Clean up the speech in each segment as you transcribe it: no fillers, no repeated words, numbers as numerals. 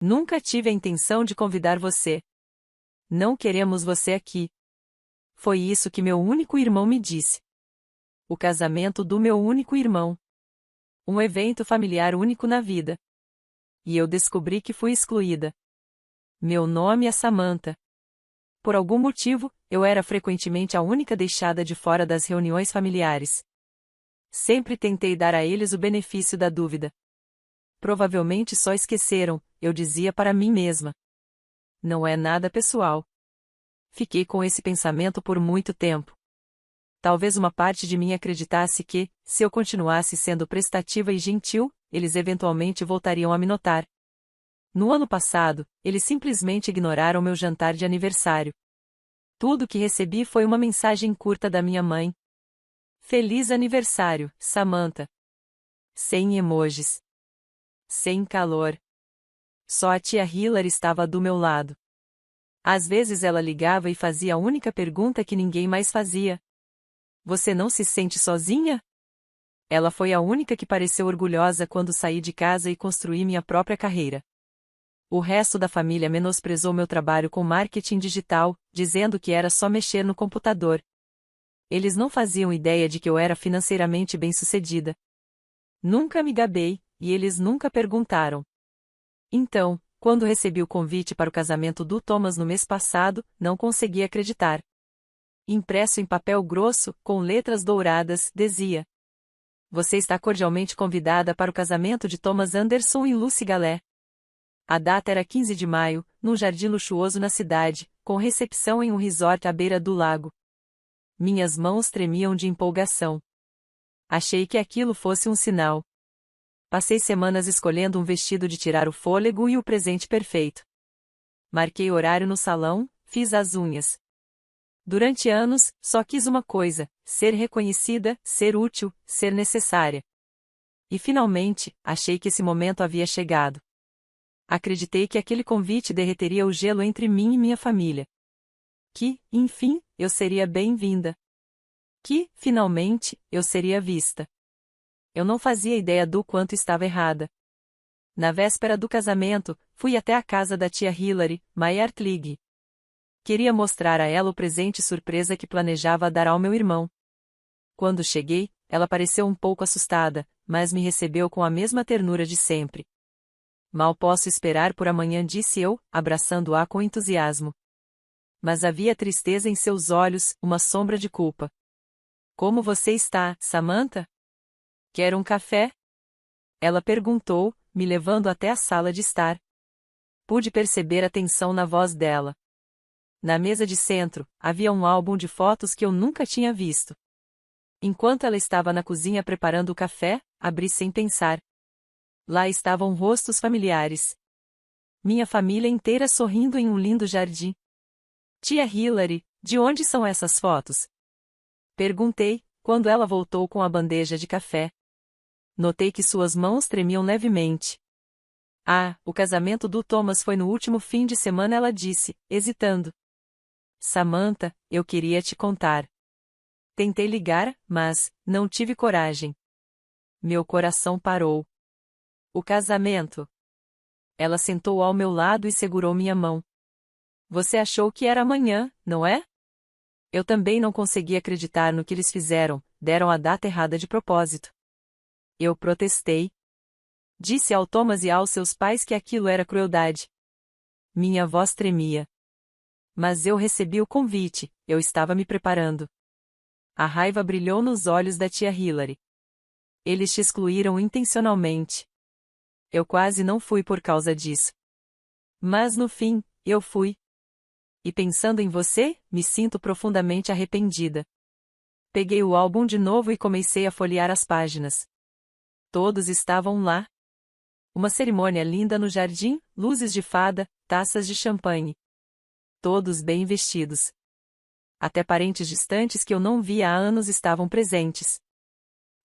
Nunca tive a intenção de convidar você. Não queremos você aqui. Foi isso que meu único irmão me disse. O casamento do meu único irmão. Um evento familiar único na vida. E eu descobri que fui excluída. Meu nome é Samantha. Por algum motivo, eu era frequentemente a única deixada de fora das reuniões familiares. Sempre tentei dar a eles o benefício da dúvida. Provavelmente só esqueceram, eu dizia para mim mesma. Não é nada pessoal. Fiquei com esse pensamento por muito tempo. Talvez uma parte de mim acreditasse que, se eu continuasse sendo prestativa e gentil, eles eventualmente voltariam a me notar. No ano passado, eles simplesmente ignoraram meu jantar de aniversário. Tudo que recebi foi uma mensagem curta da minha mãe. Feliz aniversário, Samantha. Sem emojis. Sem calor. Só a tia Hilary estava do meu lado. Às vezes ela ligava e fazia a única pergunta que ninguém mais fazia. Você não se sente sozinha? Ela foi a única que pareceu orgulhosa quando saí de casa e construí minha própria carreira. O resto da família menosprezou meu trabalho com marketing digital, dizendo que era só mexer no computador. Eles não faziam ideia de que eu era financeiramente bem-sucedida. Nunca me gabei, e eles nunca perguntaram. Então, quando recebi o convite para o casamento do Thomas no mês passado, não consegui acreditar. Impresso em papel grosso, com letras douradas, dizia: Você está cordialmente convidada para o casamento de Thomas Anderson e Lucy Galé. A data era 15 de maio, num jardim luxuoso na cidade, com recepção em um resort à beira do lago. Minhas mãos tremiam de empolgação. Achei que aquilo fosse um sinal. Passei semanas escolhendo um vestido de tirar o fôlego e o presente perfeito. Marquei horário no salão, fiz as unhas. Durante anos, só quis uma coisa: ser reconhecida, ser útil, ser necessária. E finalmente, achei que esse momento havia chegado. Acreditei que aquele convite derreteria o gelo entre mim e minha família. Que, enfim, eu seria bem-vinda. Que, finalmente, eu seria vista. Eu não fazia ideia do quanto estava errada. Na véspera do casamento, fui até a casa da tia Hilary, Mayer Tlig. Queria mostrar a ela o presente surpresa que planejava dar ao meu irmão. Quando cheguei, ela pareceu um pouco assustada, mas me recebeu com a mesma ternura de sempre. Mal posso esperar por amanhã, disse eu, abraçando-a com entusiasmo. Mas havia tristeza em seus olhos, uma sombra de culpa. Como você está, Samantha? Quer um café? Ela perguntou, me levando até a sala de estar. Pude perceber a tensão na voz dela. Na mesa de centro, havia um álbum de fotos que eu nunca tinha visto. Enquanto ela estava na cozinha preparando o café, abri sem pensar. Lá estavam rostos familiares. Minha família inteira sorrindo em um lindo jardim. Tia Hilary, de onde são essas fotos? Perguntei, quando ela voltou com a bandeja de café. Notei que suas mãos tremiam levemente. Ah, o casamento do Thomas foi no último fim de semana, ela disse, hesitando. Samantha, eu queria te contar. Tentei ligar, mas não tive coragem. Meu coração parou. O casamento. Ela sentou ao meu lado e segurou minha mão. Você achou que era amanhã, não é? Eu também não consegui acreditar no que eles fizeram, deram a data errada de propósito. Eu protestei. Disse ao Thomas e aos seus pais que aquilo era crueldade. Minha voz tremia. Mas eu recebi o convite, eu estava me preparando. A raiva brilhou nos olhos da tia Hilary. Eles te excluíram intencionalmente. Eu quase não fui por causa disso. Mas no fim, eu fui. E pensando em você, me sinto profundamente arrependida. Peguei o álbum de novo e comecei a folhear as páginas. Todos estavam lá. Uma cerimônia linda no jardim, luzes de fada, taças de champanhe. Todos bem vestidos. Até parentes distantes que eu não via há anos estavam presentes.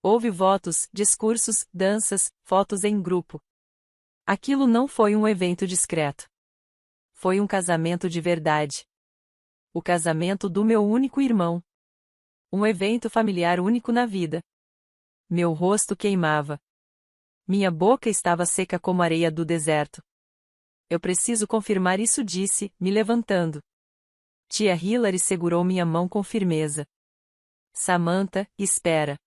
Houve votos, discursos, danças, fotos em grupo. Aquilo não foi um evento discreto. Foi um casamento de verdade. O casamento do meu único irmão. Um evento familiar único na vida. Meu rosto queimava. Minha boca estava seca como areia do deserto. Eu preciso confirmar isso, disse, me levantando. Tia Hilary segurou minha mão com firmeza. Samantha, espera.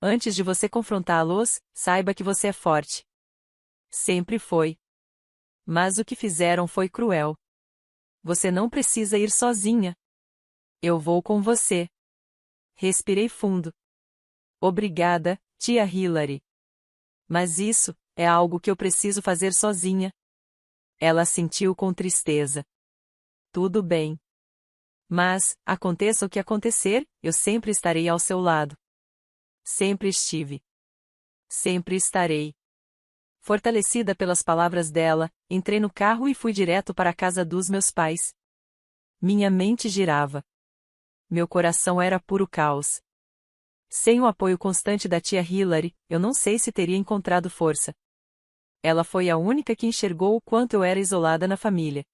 Antes de você confrontá-los, saiba que você é forte. Sempre foi. Mas o que fizeram foi cruel. Você não precisa ir sozinha. Eu vou com você. Respirei fundo. Obrigada, tia Hilary. Mas isso é algo que eu preciso fazer sozinha. Ela assentiu com tristeza. Tudo bem. Mas, aconteça o que acontecer, eu sempre estarei ao seu lado. Sempre estive. Sempre estarei. Fortalecida pelas palavras dela, entrei no carro e fui direto para a casa dos meus pais. Minha mente girava. Meu coração era puro caos. Sem o apoio constante da tia Hilary, eu não sei se teria encontrado força. Ela foi a única que enxergou o quanto eu era isolada na família.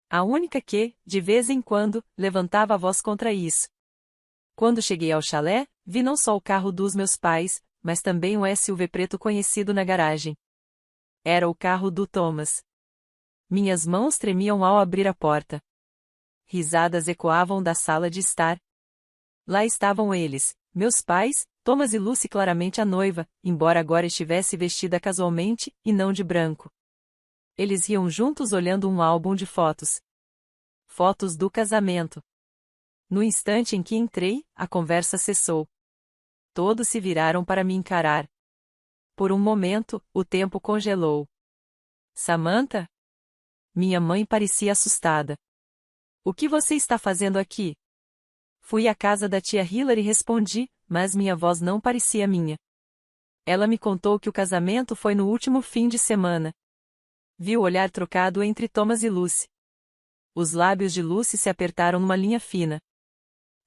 A única que, de vez em quando, levantava a voz contra isso. Quando cheguei ao chalé, vi não só o carro dos meus pais, mas também um SUV preto conhecido na garagem. Era o carro do Thomas. Minhas mãos tremiam ao abrir a porta. Risadas ecoavam da sala de estar. Lá estavam eles, meus pais, Thomas e Lucy, claramente a noiva, embora agora estivesse vestida casualmente, e não de branco. Eles riam juntos olhando um álbum de fotos. Fotos do casamento. No instante em que entrei, a conversa cessou. Todos se viraram para me encarar. Por um momento, o tempo congelou. Samantha? Minha mãe parecia assustada. O que você está fazendo aqui? Fui à casa da tia Hilary e respondi, mas minha voz não parecia minha. Ela me contou que o casamento foi no último fim de semana. Vi o olhar trocado entre Thomas e Lucy. Os lábios de Lucy se apertaram numa linha fina.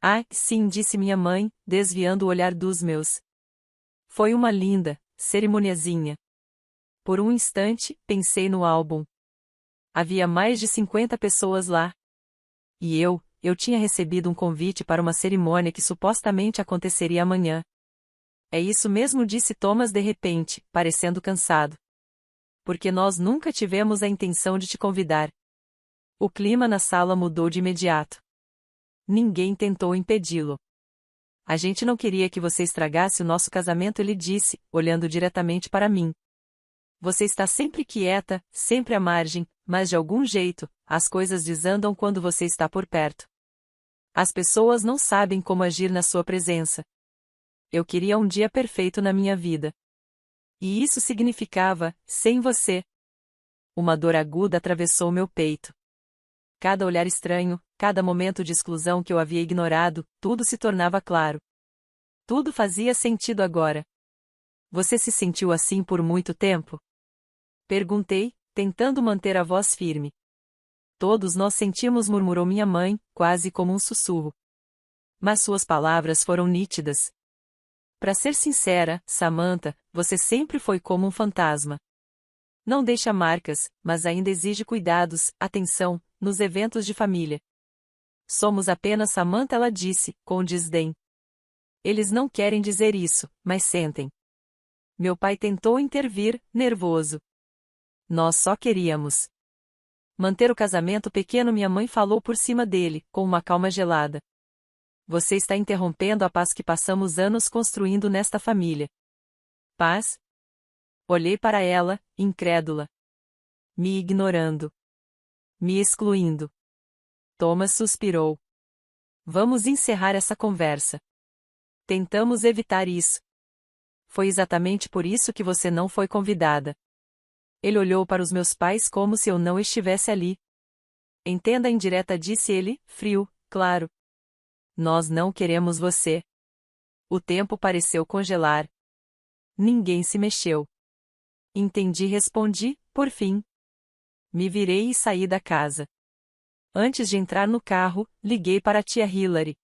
Ah, sim, disse minha mãe, desviando o olhar dos meus. Foi uma linda cerimoniazinha. Por um instante, pensei no álbum. Havia mais de 50 pessoas lá. E eu tinha recebido um convite para uma cerimônia que supostamente aconteceria amanhã. É isso mesmo, disse Thomas de repente, parecendo cansado. Porque nós nunca tivemos a intenção de te convidar. O clima na sala mudou de imediato. Ninguém tentou impedi-lo. A gente não queria que você estragasse o nosso casamento, ele disse, olhando diretamente para mim. Você está sempre quieta, sempre à margem, mas de algum jeito, as coisas desandam quando você está por perto. As pessoas não sabem como agir na sua presença. Eu queria um dia perfeito na minha vida. E isso significava, sem você. Uma dor aguda atravessou meu peito. Cada olhar estranho, cada momento de exclusão que eu havia ignorado, tudo se tornava claro. Tudo fazia sentido agora. Você se sentiu assim por muito tempo? Perguntei, tentando manter a voz firme. Todos nós sentimos, murmurou minha mãe, quase como um sussurro. Mas suas palavras foram nítidas. Para ser sincera, Samantha, você sempre foi como um fantasma. Não deixa marcas, mas ainda exige cuidados, atenção, nos eventos de família. Somos apenas Samantha, ela disse, com desdém. Eles não querem dizer isso, mas sentem. Meu pai tentou intervir, nervoso. Nós só queríamos manter o casamento pequeno, minha mãe falou por cima dele, com uma calma gelada. Você está interrompendo a paz que passamos anos construindo nesta família. Paz? Olhei para ela, incrédula. Me ignorando. Me excluindo. Thomas suspirou. Vamos encerrar essa conversa. Tentamos evitar isso. Foi exatamente por isso que você não foi convidada. Ele olhou para os meus pais como se eu não estivesse ali. Entenda a indireta, disse ele, frio, claro. Nós não queremos você. O tempo pareceu congelar. Ninguém se mexeu. Entendi, respondi, por fim. Me virei e saí da casa. Antes de entrar no carro, liguei para a tia Hilary.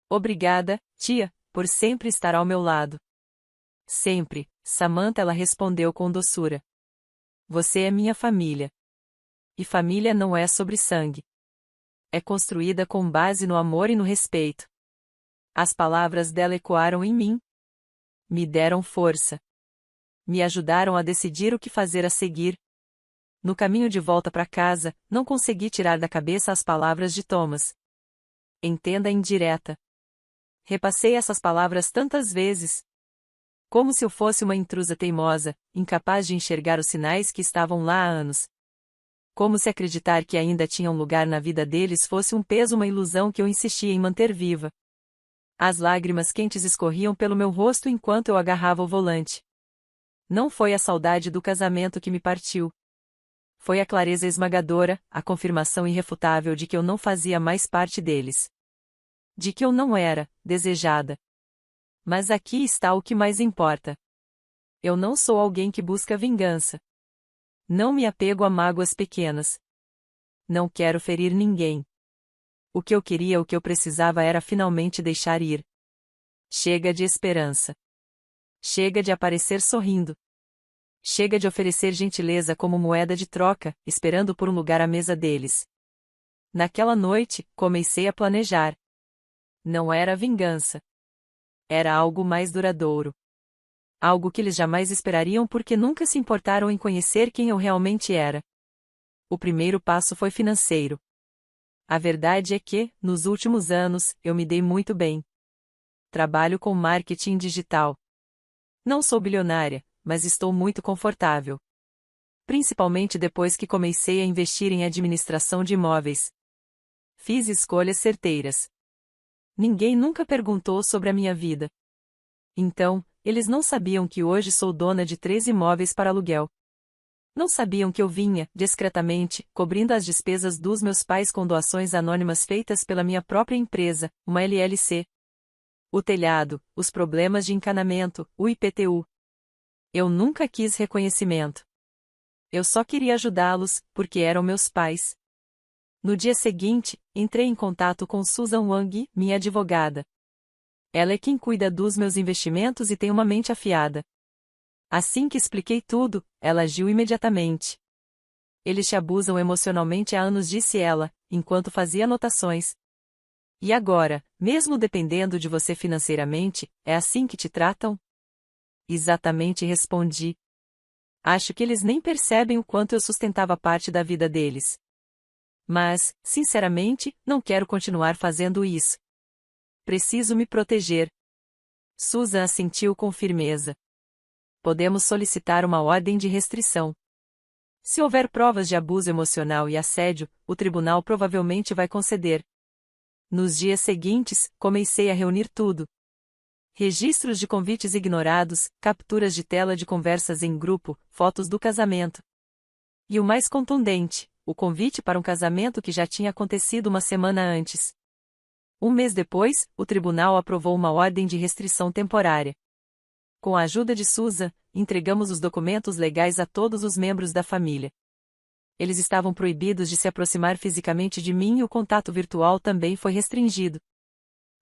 Obrigada, tia, por sempre estar ao meu lado. Sempre, Samantha, ela respondeu com doçura. Você é minha família. E família não é sobre sangue. É construída com base no amor e no respeito. As palavras dela ecoaram em mim. Me deram força. Me ajudaram a decidir o que fazer a seguir. No caminho de volta para casa, não consegui tirar da cabeça as palavras de Thomas. Entenda a indireta. Repassei essas palavras tantas vezes. Como se eu fosse uma intrusa teimosa, incapaz de enxergar os sinais que estavam lá há anos. Como se acreditar que ainda tinha um lugar na vida deles fosse um peso, uma ilusão que eu insistia em manter viva. As lágrimas quentes escorriam pelo meu rosto enquanto eu agarrava o volante. Não foi a saudade do casamento que me partiu. Foi a clareza esmagadora, a confirmação irrefutável de que eu não fazia mais parte deles. De que eu não era desejada. Mas aqui está o que mais importa. Eu não sou alguém que busca vingança. Não me apego a mágoas pequenas. Não quero ferir ninguém. O que eu queria, o que eu precisava era finalmente deixar ir. Chega de esperança. Chega de aparecer sorrindo. Chega de oferecer gentileza como moeda de troca, esperando por um lugar à mesa deles. Naquela noite, comecei a planejar. Não era vingança. Era algo mais duradouro. Algo que eles jamais esperariam porque nunca se importaram em conhecer quem eu realmente era. O primeiro passo foi financeiro. A verdade é que, nos últimos anos, eu me dei muito bem. Trabalho com marketing digital. Não sou bilionária, mas estou muito confortável. Principalmente depois que comecei a investir em administração de imóveis. Fiz escolhas certeiras. Ninguém nunca perguntou sobre a minha vida. Então, eles não sabiam que hoje sou dona de 3 imóveis para aluguel. Não sabiam que eu vinha, discretamente, cobrindo as despesas dos meus pais com doações anônimas feitas pela minha própria empresa, uma LLC. O telhado, os problemas de encanamento, o IPTU. Eu nunca quis reconhecimento. Eu só queria ajudá-los, porque eram meus pais. No dia seguinte, entrei em contato com Susan Wang, minha advogada. Ela é quem cuida dos meus investimentos e tem uma mente afiada. Assim que expliquei tudo, ela agiu imediatamente. Eles te abusam emocionalmente há anos, disse ela, enquanto fazia anotações. E agora, mesmo dependendo de você financeiramente, é assim que te tratam? Exatamente, respondi. Acho que eles nem percebem o quanto eu sustentava parte da vida deles. Mas, sinceramente, não quero continuar fazendo isso. Preciso me proteger. Susan assentiu com firmeza. Podemos solicitar uma ordem de restrição. Se houver provas de abuso emocional e assédio, o tribunal provavelmente vai conceder. Nos dias seguintes, comecei a reunir tudo. Registros de convites ignorados, capturas de tela de conversas em grupo, fotos do casamento. E o mais contundente, o convite para um casamento que já tinha acontecido uma semana antes. Um mês depois, o tribunal aprovou uma ordem de restrição temporária. Com a ajuda de Susan, entregamos os documentos legais a todos os membros da família. Eles estavam proibidos de se aproximar fisicamente de mim e o contato virtual também foi restringido.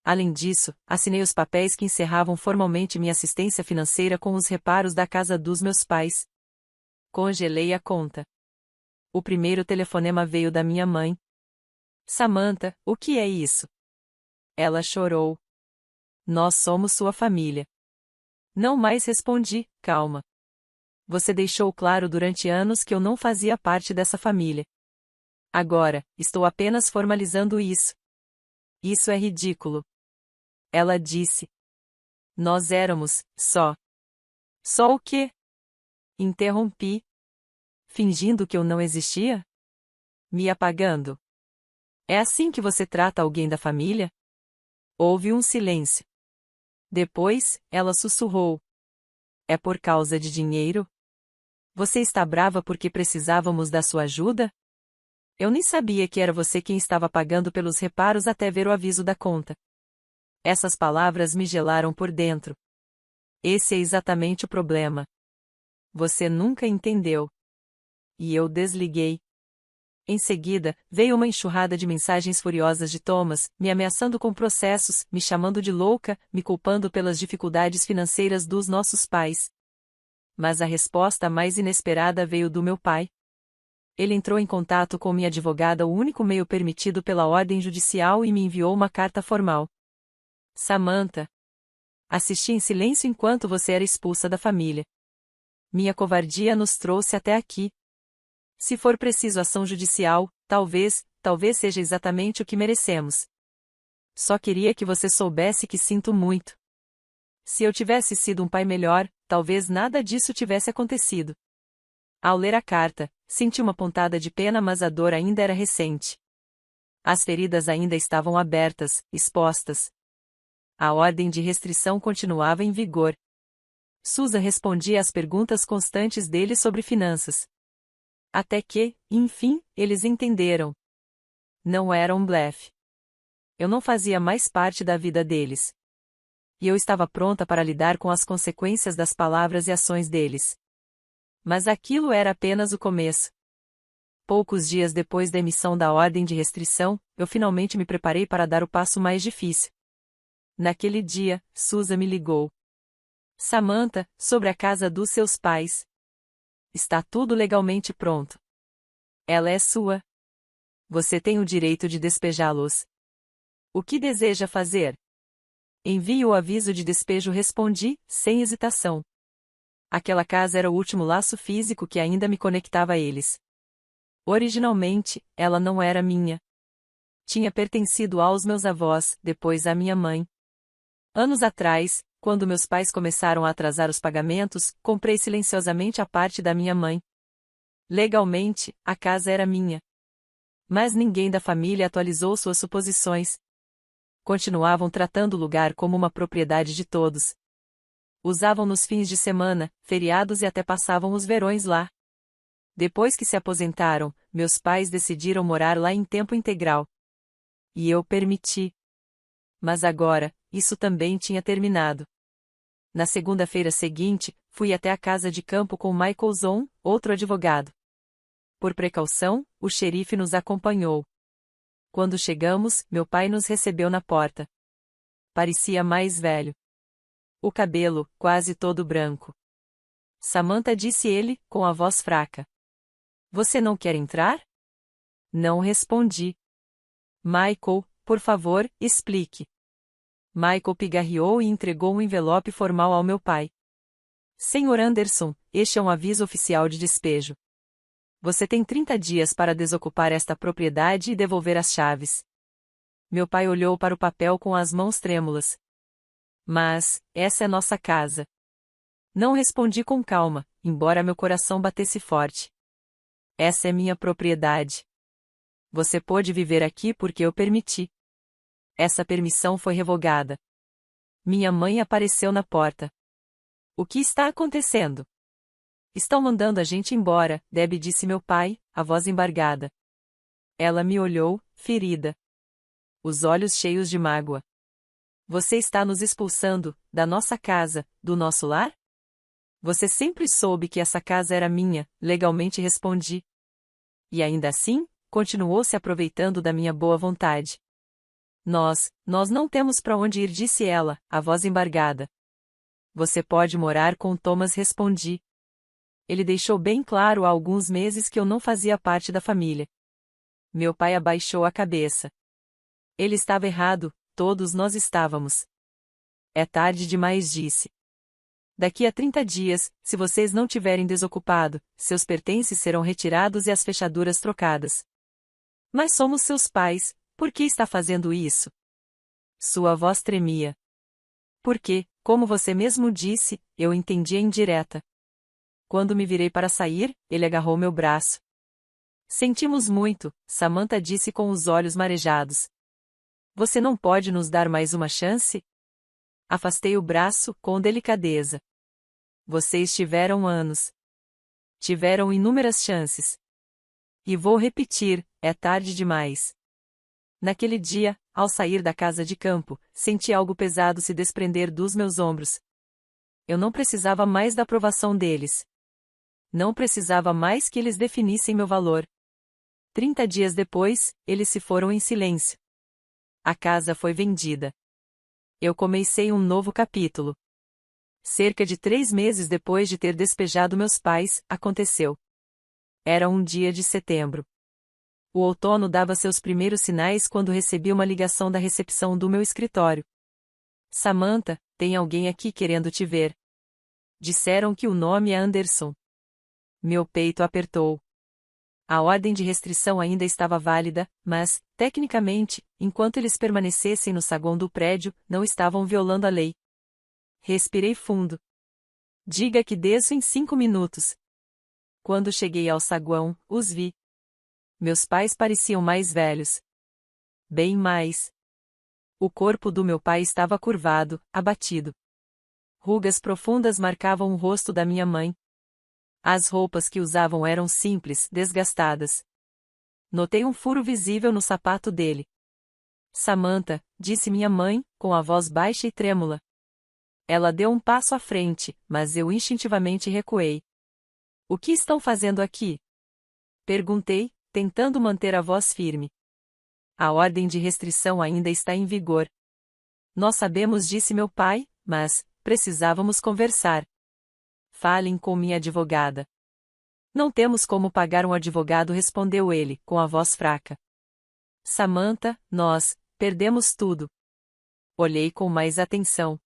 Além disso, assinei os papéis que encerravam formalmente minha assistência financeira com os reparos da casa dos meus pais. Congelei a conta. O primeiro telefonema veio da minha mãe. Samantha, o que é isso? Ela chorou. Nós somos sua família. Não mais respondi, calma. Você deixou claro durante anos que eu não fazia parte dessa família. Agora, estou apenas formalizando isso. Isso é ridículo. Ela disse. Nós éramos, só. Só o quê? Interrompi. Fingindo que eu não existia? Me apagando. É assim que você trata alguém da família? Houve um silêncio. Depois, ela sussurrou. É por causa de dinheiro? Você está brava porque precisávamos da sua ajuda? Eu nem sabia que era você quem estava pagando pelos reparos até ver o aviso da conta. Essas palavras me gelaram por dentro. Esse é exatamente o problema. Você nunca entendeu. E eu desliguei. Em seguida, veio uma enxurrada de mensagens furiosas de Thomas, me ameaçando com processos, me chamando de louca, me culpando pelas dificuldades financeiras dos nossos pais. Mas a resposta mais inesperada veio do meu pai. Ele entrou em contato com minha advogada, o único meio permitido pela ordem judicial, e me enviou uma carta formal. Samantha. Assisti em silêncio enquanto você era expulsa da família. Minha covardia nos trouxe até aqui. Se for preciso ação judicial, talvez seja exatamente o que merecemos. Só queria que você soubesse que sinto muito. Se eu tivesse sido um pai melhor, talvez nada disso tivesse acontecido. Ao ler a carta, senti uma pontada de pena, mas a dor ainda era recente. As feridas ainda estavam abertas, expostas. A ordem de restrição continuava em vigor. Susan respondia às perguntas constantes dele sobre finanças. Até que, enfim, eles entenderam. Não era um blefe. Eu não fazia mais parte da vida deles. E eu estava pronta para lidar com as consequências das palavras e ações deles. Mas aquilo era apenas o começo. Poucos dias depois da emissão da ordem de restrição, eu finalmente me preparei para dar o passo mais difícil. Naquele dia, Susan me ligou. Samantha, sobre a casa dos seus pais. Está tudo legalmente pronto. Ela é sua. Você tem o direito de despejá-los. O que deseja fazer? Envie o aviso de despejo, respondi, sem hesitação. Aquela casa era o último laço físico que ainda me conectava a eles. Originalmente, ela não era minha. Tinha pertencido aos meus avós, depois à minha mãe. Anos atrás, quando meus pais começaram a atrasar os pagamentos, comprei silenciosamente a parte da minha mãe. Legalmente, a casa era minha. Mas ninguém da família atualizou suas suposições. Continuavam tratando o lugar como uma propriedade de todos. Usavam nos fins de semana, feriados e até passavam os verões lá. Depois que se aposentaram, meus pais decidiram morar lá em tempo integral. E eu permiti. Mas agora, isso também tinha terminado. Na segunda-feira seguinte, fui até a casa de campo com Michael Zon, outro advogado. Por precaução, o xerife nos acompanhou. Quando chegamos, meu pai nos recebeu na porta. Parecia mais velho. O cabelo, quase todo branco. Samantha, disse ele, com a voz fraca. Você não quer entrar? Não respondi. Michael, por favor, explique. Michael pigarreou e entregou um envelope formal ao meu pai. Senhor Anderson, este é um aviso oficial de despejo. Você tem 30 dias para desocupar esta propriedade e devolver as chaves. Meu pai olhou para o papel com as mãos trêmulas. Mas, essa é nossa casa. Não respondi com calma, embora meu coração batesse forte. Essa é minha propriedade. Você pôde viver aqui porque eu permiti. Essa permissão foi revogada. Minha mãe apareceu na porta. O que está acontecendo? Estão mandando a gente embora, Debbie, disse meu pai, a voz embargada. Ela me olhou, ferida. Os olhos cheios de mágoa. Você está nos expulsando, da nossa casa, do nosso lar? Você sempre soube que essa casa era minha, legalmente respondi. E ainda assim, continuou se aproveitando da minha boa vontade. Nós não temos para onde ir, disse ela, a voz embargada. Você pode morar com Thomas, respondi. Ele deixou bem claro há alguns meses que eu não fazia parte da família. Meu pai abaixou a cabeça. Ele estava errado, todos nós estávamos. É tarde demais, disse. Daqui a 30 dias, se vocês não tiverem desocupado, seus pertences serão retirados e as fechaduras trocadas. Mas somos seus pais, por que está fazendo isso? Sua voz tremia. Porque, como você mesmo disse, eu entendi a indireta. Quando me virei para sair, ele agarrou meu braço. Sentimos muito, Samantha disse com os olhos marejados. Você não pode nos dar mais uma chance? Afastei o braço, com delicadeza. Vocês tiveram anos. Tiveram inúmeras chances. E vou repetir, é tarde demais. Naquele dia, ao sair da casa de campo, senti algo pesado se desprender dos meus ombros. Eu não precisava mais da aprovação deles. Não precisava mais que eles definissem meu valor. 30 dias depois, eles se foram em silêncio. A casa foi vendida. Eu comecei um novo capítulo. Cerca de 3 meses depois de ter despejado meus pais, aconteceu. Era um dia de setembro. O outono dava seus primeiros sinais quando recebi uma ligação da recepção do meu escritório. Samantha, tem alguém aqui querendo te ver. Disseram que o nome é Anderson. Meu peito apertou. A ordem de restrição ainda estava válida, mas, tecnicamente, enquanto eles permanecessem no saguão do prédio, não estavam violando a lei. Respirei fundo. Diga que desço em 5 minutos. Quando cheguei ao saguão, os vi. Meus pais pareciam mais velhos. Bem mais. O corpo do meu pai estava curvado, abatido. Rugas profundas marcavam o rosto da minha mãe. As roupas que usavam eram simples, desgastadas. Notei um furo visível no sapato dele. Samantha, disse minha mãe, com a voz baixa e trêmula. Ela deu um passo à frente, mas eu instintivamente recuei. O que estão fazendo aqui? Perguntei, tentando manter a voz firme. A ordem de restrição ainda está em vigor. Nós sabemos, disse meu pai, mas precisávamos conversar. Falem com minha advogada. Não temos como pagar um advogado, respondeu ele, com a voz fraca. Samantha, nós perdemos tudo. Olhei com mais atenção.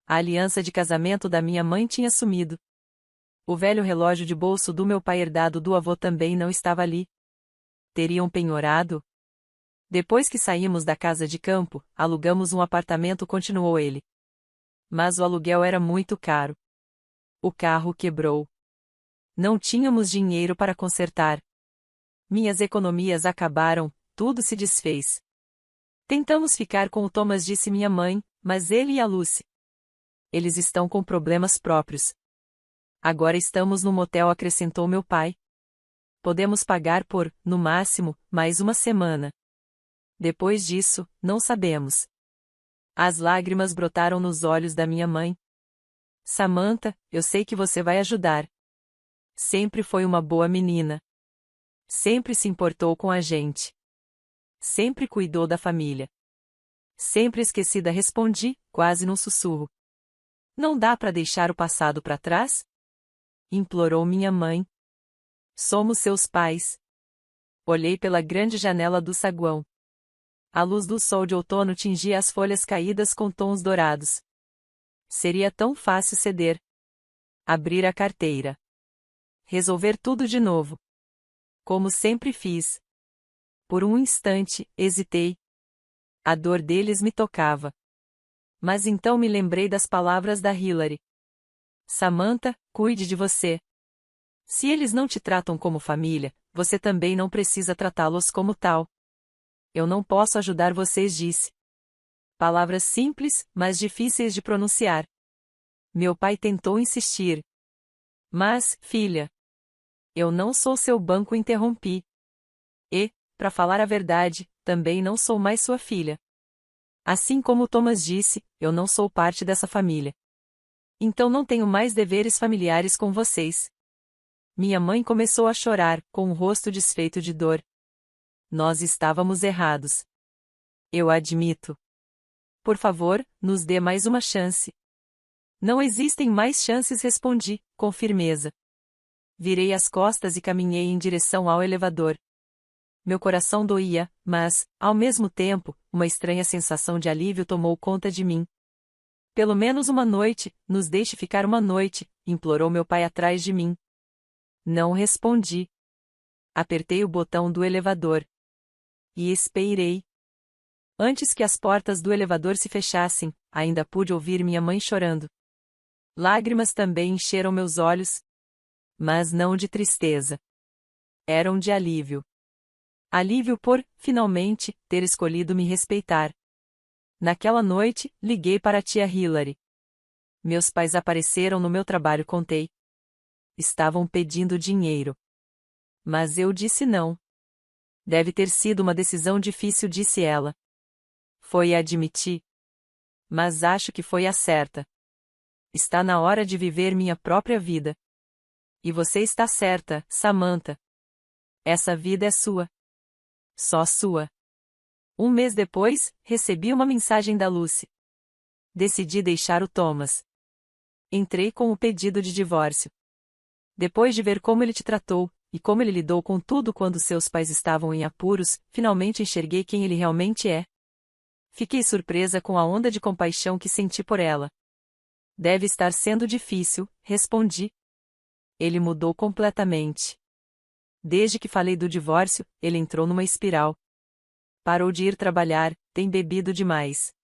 A aliança de casamento da minha mãe tinha sumido. O velho relógio de bolso do meu pai herdado do avô também não estava ali. Teriam penhorado? Depois que saímos da casa de campo, alugamos um apartamento, continuou ele. Mas o aluguel era muito caro. O carro quebrou. Não tínhamos dinheiro para consertar. Minhas economias acabaram, tudo se desfez. Tentamos ficar com o Thomas, disse minha mãe, mas ele e a Lucy. Eles estão com problemas próprios. Agora estamos no motel, acrescentou meu pai. Podemos pagar por, no máximo, mais uma semana. Depois disso, não sabemos. As lágrimas brotaram nos olhos da minha mãe. Samantha, eu sei que você vai ajudar. Sempre foi uma boa menina. Sempre se importou com a gente. Sempre cuidou da família. Sempre esquecida, respondi, quase num sussurro. Não dá para deixar o passado para trás? Implorou minha mãe. Somos seus pais. Olhei pela grande janela do saguão. A luz do sol de outono tingia as folhas caídas com tons dourados. Seria tão fácil ceder. Abrir a carteira. Resolver tudo de novo. Como sempre fiz. Por um instante, hesitei. A dor deles me tocava. Mas então me lembrei das palavras da Hilary. Samantha, cuide de você. Se eles não te tratam como família, você também não precisa tratá-los como tal. Eu não posso ajudar vocês, disse. Palavras simples, mas difíceis de pronunciar. Meu pai tentou insistir. Mas, filha, eu não sou seu banco, interrompi. E, para falar a verdade, também não sou mais sua filha. Assim como Thomas disse, eu não sou parte dessa família. Então não tenho mais deveres familiares com vocês. Minha mãe começou a chorar, com o rosto desfeito de dor. Nós estávamos errados. Eu admito. Por favor, nos dê mais uma chance. Não existem mais chances, respondi, com firmeza. Virei as costas e caminhei em direção ao elevador. Meu coração doía, mas, ao mesmo tempo, uma estranha sensação de alívio tomou conta de mim. Pelo menos uma noite, nos deixe ficar uma noite, implorou meu pai atrás de mim. Não respondi. Apertei o botão do elevador. E esperei. Antes que as portas do elevador se fechassem, ainda pude ouvir minha mãe chorando. Lágrimas também encheram meus olhos. Mas não de tristeza. Eram de alívio. Alívio por, finalmente, ter escolhido me respeitar. Naquela noite, liguei para a tia Hilary. Meus pais apareceram no meu trabalho, contei. Estavam pedindo dinheiro. Mas eu disse não. Deve ter sido uma decisão difícil, disse ela. Foi, admiti. Mas acho que foi a certa. Está na hora de viver minha própria vida. E você está certa, Samantha. Essa vida é sua. Só sua. Um mês depois, recebi uma mensagem da Lucy. Decidi deixar o Thomas. Entrei com o pedido de divórcio. Depois de ver como ele te tratou, e como ele lidou com tudo quando seus pais estavam em apuros, finalmente enxerguei quem ele realmente é. Fiquei surpresa com a onda de compaixão que senti por ela. Deve estar sendo difícil, respondi. Ele mudou completamente. Desde que falei do divórcio, ele entrou numa espiral. Parou de ir trabalhar, tem bebido demais.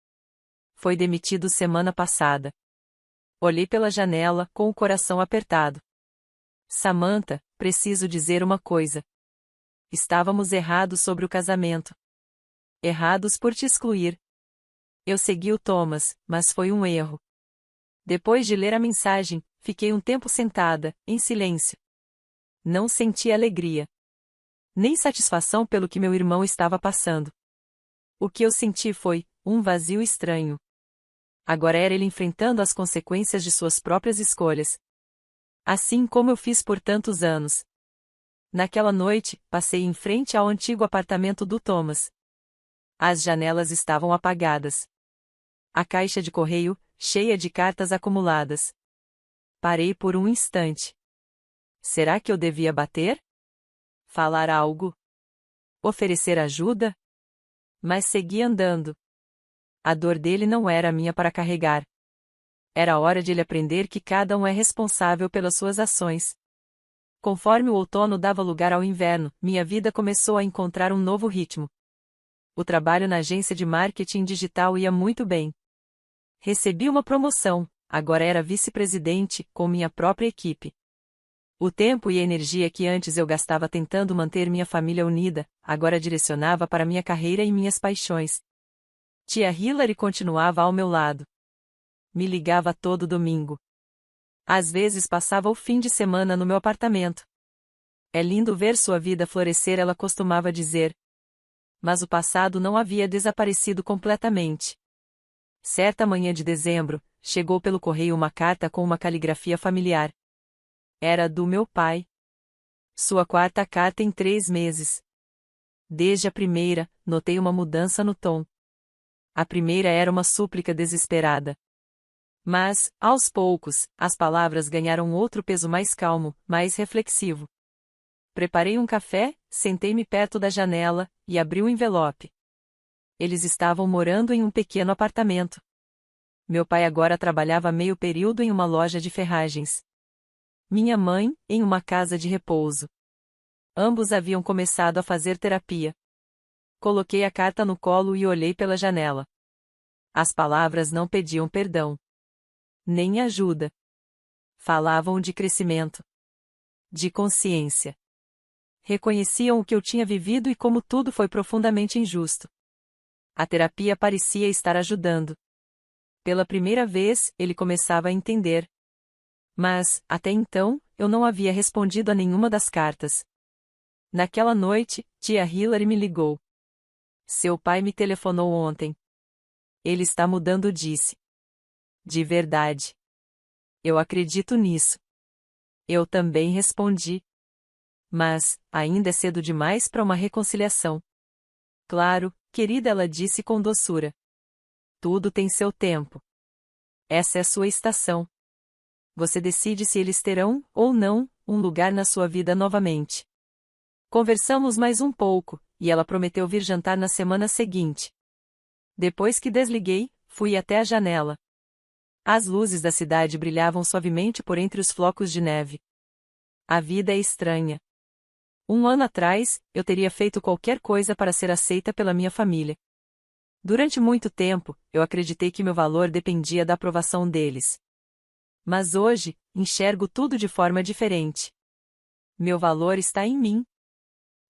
Foi demitido semana passada. Olhei pela janela, com o coração apertado. Samantha, preciso dizer uma coisa. Estávamos errados sobre o casamento. Errados por te excluir. Eu segui o Thomas, mas foi um erro. Depois de ler a mensagem, fiquei um tempo sentada, em silêncio. Não senti alegria. Nem satisfação pelo que meu irmão estava passando. O que eu senti foi um vazio estranho. Agora era ele enfrentando as consequências de suas próprias escolhas. Assim como eu fiz por tantos anos. Naquela noite, passei em frente ao antigo apartamento do Thomas. As janelas estavam apagadas. A caixa de correio, cheia de cartas acumuladas. Parei por um instante. Será que eu devia bater? Falar algo? Oferecer ajuda? Mas segui andando. A dor dele não era minha para carregar. Era hora de ele aprender que cada um é responsável pelas suas ações. Conforme o outono dava lugar ao inverno, minha vida começou a encontrar um novo ritmo. O trabalho na agência de marketing digital ia muito bem. Recebi uma promoção, agora era vice-presidente, com minha própria equipe. O tempo e a energia que antes eu gastava tentando manter minha família unida, agora direcionava para minha carreira e minhas paixões. Tia Hilary continuava ao meu lado. Me ligava todo domingo. Às vezes passava o fim de semana no meu apartamento. É lindo ver sua vida florescer, ela costumava dizer. Mas o passado não havia desaparecido completamente. Certa manhã de dezembro, chegou pelo correio uma carta com uma caligrafia familiar. Era do meu pai. Sua quarta carta em 3 meses. Desde a primeira, notei uma mudança no tom. A primeira era uma súplica desesperada. Mas, aos poucos, as palavras ganharam outro peso mais calmo, mais reflexivo. Preparei um café, sentei-me perto da janela, e abri o envelope. Eles estavam morando em um pequeno apartamento. Meu pai agora trabalhava meio período em uma loja de ferragens. Minha mãe, em uma casa de repouso. Ambos haviam começado a fazer terapia. Coloquei a carta no colo e olhei pela janela. As palavras não pediam perdão. Nem ajuda. Falavam de crescimento. De consciência. Reconheciam o que eu tinha vivido e como tudo foi profundamente injusto. A terapia parecia estar ajudando. Pela primeira vez, ele começava a entender. Mas, até então, eu não havia respondido a nenhuma das cartas. Naquela noite, tia Hilary me ligou. Seu pai me telefonou ontem. Ele está mudando, disse. De verdade. Eu acredito nisso. Eu também respondi. Mas, ainda é cedo demais para uma reconciliação. Claro, querida, ela disse com doçura. Tudo tem seu tempo. Essa é a sua estação. Você decide se eles terão, ou não, um lugar na sua vida novamente. Conversamos mais um pouco, e ela prometeu vir jantar na semana seguinte. Depois que desliguei, fui até a janela. As luzes da cidade brilhavam suavemente por entre os flocos de neve. A vida é estranha. 1 ano atrás, eu teria feito qualquer coisa para ser aceita pela minha família. Durante muito tempo, eu acreditei que meu valor dependia da aprovação deles. Mas hoje, enxergo tudo de forma diferente. Meu valor está em mim.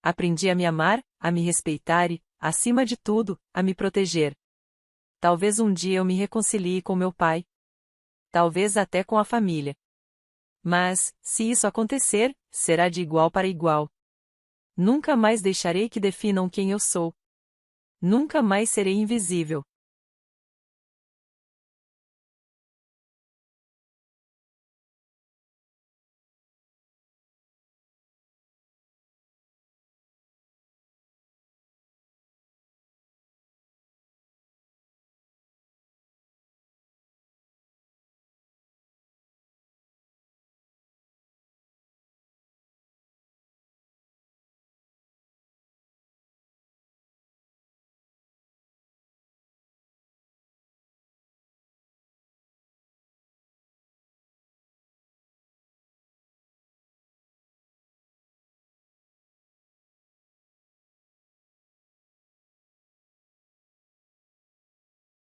Aprendi a me amar, a me respeitar e, acima de tudo, a me proteger. Talvez um dia eu me reconcilie com meu pai. Talvez até com a família. Mas, se isso acontecer, será de igual para igual. Nunca mais deixarei que definam quem eu sou. Nunca mais serei invisível.